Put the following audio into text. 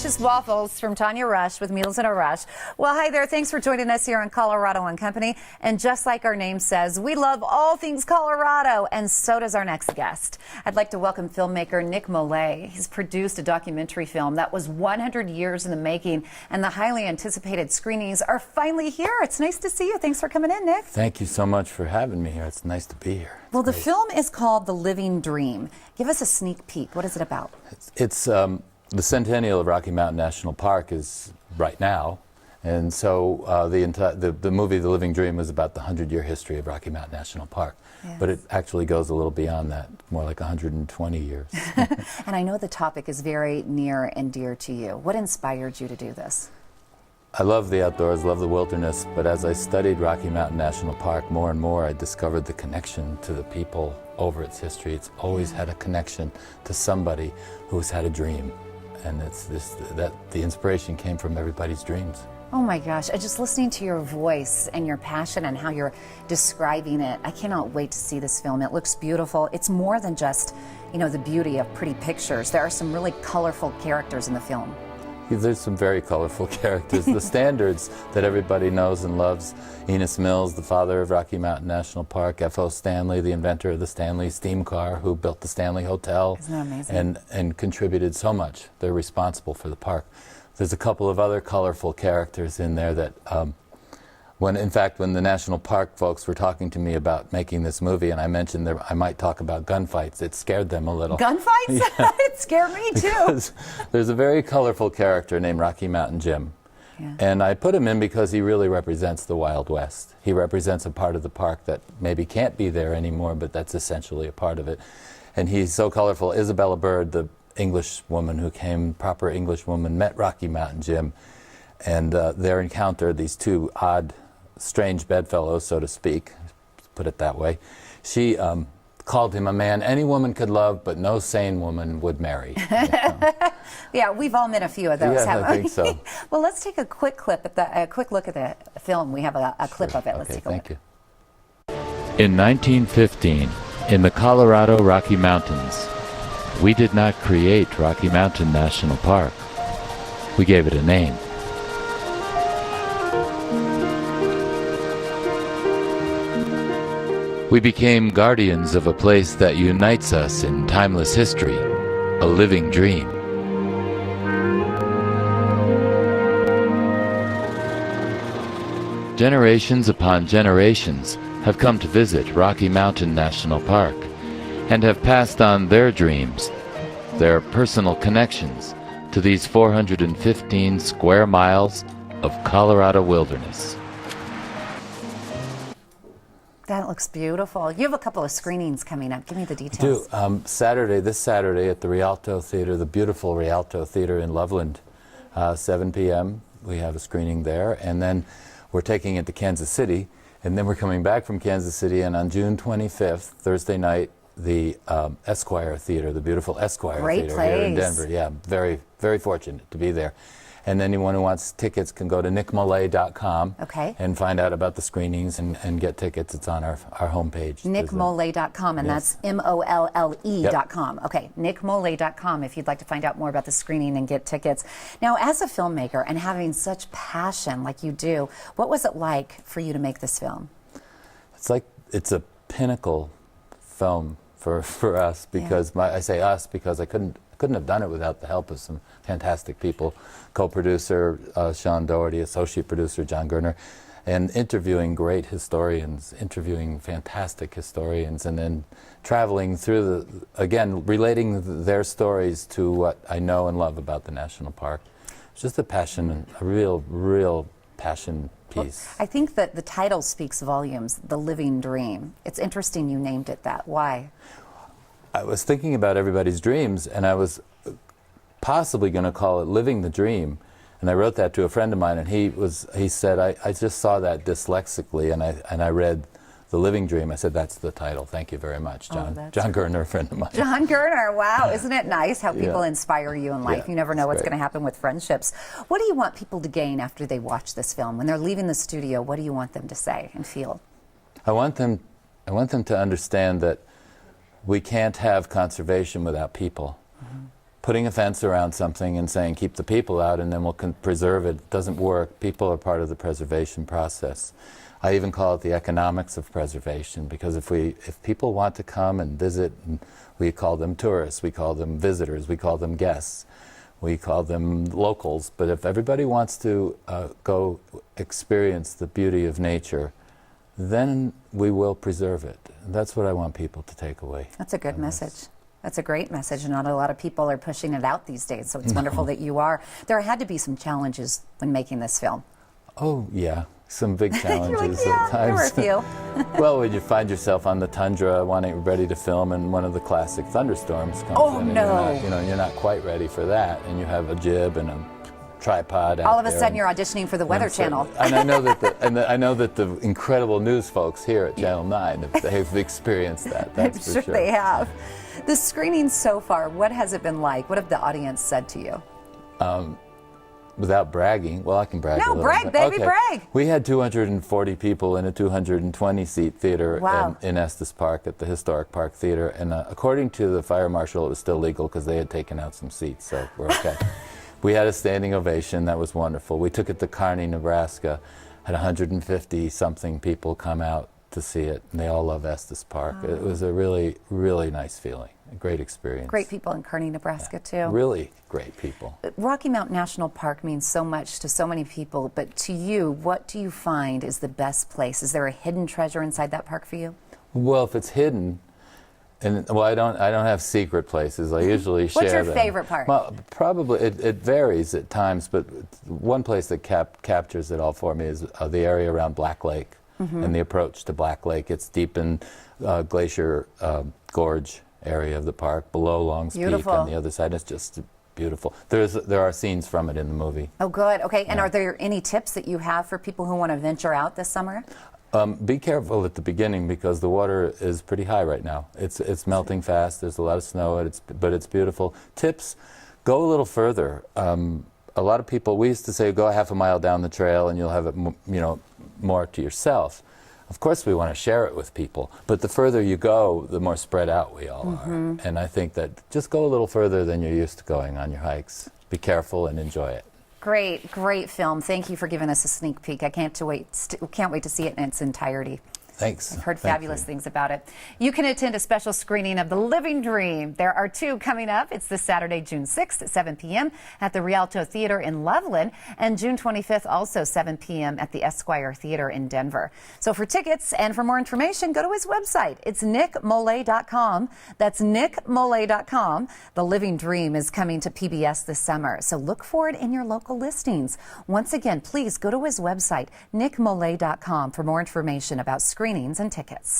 delicious waffles from Tanya Rush with Meals in a Rush. Well, hi there. Thanks for joining us here on Colorado and Company. And just like our name says, we love all things Colorado, and so does our next guest. I'd like to welcome filmmaker Nick Molle. He's produced a documentary film that was 100 years in the making, and the highly anticipated screenings are finally here. It's nice to see you. Thanks for coming in, Nick. Thank you so much for having me here. It's nice to be here. Well, the film is called The Living Dream. Give us a sneak peek. What is it about? It's the centennial of Rocky Mountain National Park is right now, and so the movie The Living Dream was about the 100-year history of Rocky Mountain National Park. Yes. But it actually goes a little beyond that, more like 120 years. And I know the topic is very near and dear to you. What inspired you to do this? I love the outdoors, love the wilderness, but as I studied Rocky Mountain National Park more and more, I discovered the connection to the people over its history. It's always had a connection to somebody who's had a dream. And that the inspiration came from everybody's dreams. Oh my gosh, just listening to your voice and your passion and how you're describing it, I cannot wait to see this film. It looks beautiful. It's more than just, you know, the beauty of pretty pictures. There are some really colorful characters in the film. There's some very colorful characters. The standards that everybody knows and loves. Enos Mills, the father of Rocky Mountain National Park. F.O. Stanley, the inventor of the Stanley steam car, who built the Stanley Hotel. Isn't that amazing? And contributed so much. They're responsible for the park. There's a couple of other colorful characters in there that, in fact, when the National Park folks were talking to me about making this movie, and I mentioned I might talk about gunfights, it scared them a little. Gunfights? Yeah. It scared me too. Because there's a very colorful character named Rocky Mountain Jim. Yeah. And I put him in because he really represents the Wild West. He represents a part of the park that maybe can't be there anymore, but that's essentially a part of it. And he's so colorful. Isabella Bird, the English woman who came, proper English woman, met Rocky Mountain Jim. And their encounter, these two odd, strange bedfellows, so to speak, put it that way, she called him a man any woman could love, but no sane woman would marry. Yeah, we've all met a few of those, yeah, haven't I think so. Well, let's take a quick look at the film. We have a clip of it. Let's take a look. Thank you. In 1915, in the Colorado Rocky Mountains, we did not create Rocky Mountain National Park. We gave it a name. We became guardians of a place that unites us in timeless history, a living dream. Generations upon generations have come to visit Rocky Mountain National Park and have passed on their dreams, their personal connections to these 415 square miles of Colorado wilderness. That looks beautiful. You have a couple of screenings coming up. Give me the details. I do. This Saturday at the Rialto Theater, the beautiful Rialto Theater in Loveland, 7 p.m. We have a screening there, and then we're taking it to Kansas City, and then we're coming back from Kansas City, and on June 25th, Thursday night, the Esquire Theater, the beautiful Esquire Theater here in Denver. Yeah, very, very fortunate to be there. And anyone who wants tickets can go to nickmolle.com and find out about the screenings and get tickets. It's on our homepage. Nickmolle.com, and that's MOLLE.com. Okay, nickmolle.com if you'd like to find out more about the screening and get tickets. Now, as a filmmaker and having such passion like you do, what was it like for you to make this film? It's a pinnacle film for us, because I say us because I couldn't have done it without the help of some fantastic people. Co-producer Sean Doherty, associate producer John Gerner, and interviewing great historians, interviewing fantastic historians, and then traveling through relating their stories to what I know and love about the national park. It's just a passion, a real passion piece. Well, I think that the title speaks volumes, The Living Dream. It's interesting you named it that. Why? I was thinking about everybody's dreams, and I was possibly going to call it Living the Dream. And I wrote that to a friend of mine, and he said, I just saw that dyslexically, and I read The Living Dream. I said, that's the title. Thank you very much, John. John Gerner, a friend of mine. John Gerner, wow. Isn't it nice how people inspire you in life? You never know what's going to happen with friendships. What do you want people to gain after they watch this film? When they're leaving the studio, what do you want them to say and feel? I want them to understand that we can't have conservation without people. putting a fence around something and saying keep the people out and then we'll preserve it doesn't work. People are part of the preservation process. I even call it the economics of preservation, because if people want to come and visit, we call them tourists, we call them visitors, we call them guests, we call them locals. But if everybody wants to go experience the beauty of nature, then we will preserve it. That's what I want people to take away. That's a good message. That's a great message, and not a lot of people are pushing it out these days, so it's wonderful that you are. There had to be some challenges when making this film. Oh, yeah. Some big challenges You're like, at times. There were a few. Well, when you find yourself on the tundra wanting ready to film and one of the classic thunderstorms comes Oh, in, no. and you're not quite ready for that, and you have a jib and a tripod out All of a there, sudden you're auditioning for the Weather Channel. And I know that I know that the incredible news folks here at Channel 9 have experienced that. That's I'm for sure they have. The screening so far, what has it been like? What have the audience said to you? Without bragging, well, I can brag a No, little brag, bit. baby, Okay. brag. We had 240 people in a 220-seat theater Wow. in Estes Park at the Historic Park Theater, and according to the fire marshal, it was still legal because they had taken out some seats, so we're okay. We had a standing ovation. That was wonderful. We took it to Kearney, Nebraska, had 150-something people come out to see it, and they all love Estes Park. It was a really, really nice feeling, a great experience. Great people in Kearney, Nebraska, too. Really great people. Rocky Mountain National Park means so much to so many people, but to you, what do you find is the best place? Is there a hidden treasure inside that park for you? Well, if it's hidden, and well, I don't have secret places. I usually share What's your them. favorite part? Well, probably it varies at times, but one place that captures it all for me is the area around Black Lake and the approach to Black Lake. It's deep in Glacier Gorge area of the park, below Long's Peak on the other side. It's just beautiful. There are scenes from it in the movie. Oh, good. Okay, and are there any tips that you have for people who want to venture out this summer? Be careful at the beginning because the water is pretty high right now. It's melting fast. There's a lot of snow, but it's beautiful. Tips: go a little further. A lot of people, we used to say, go a half a mile down the trail and you'll have it, more to yourself. Of course, we want to share it with people, but the further you go, the more spread out we all are. And I think that just go a little further than you're used to going on your hikes. Be careful and enjoy it. Great, great film. Thank you for giving us a sneak peek. I can't wait to see it in its entirety. Thanks. I've heard fabulous things about it. You can attend a special screening of The Living Dream. There are two coming up. It's this Saturday, June 6th at 7 p.m. at the Rialto Theater in Loveland, and June 25th, also 7 p.m. at the Esquire Theater in Denver. So for tickets and for more information, go to his website. It's nickmolle.com. That's nickmolle.com. The Living Dream is coming to PBS this summer, so look for it in your local listings. Once again, please go to his website, nickmolle.com, for more information about screenings and tickets.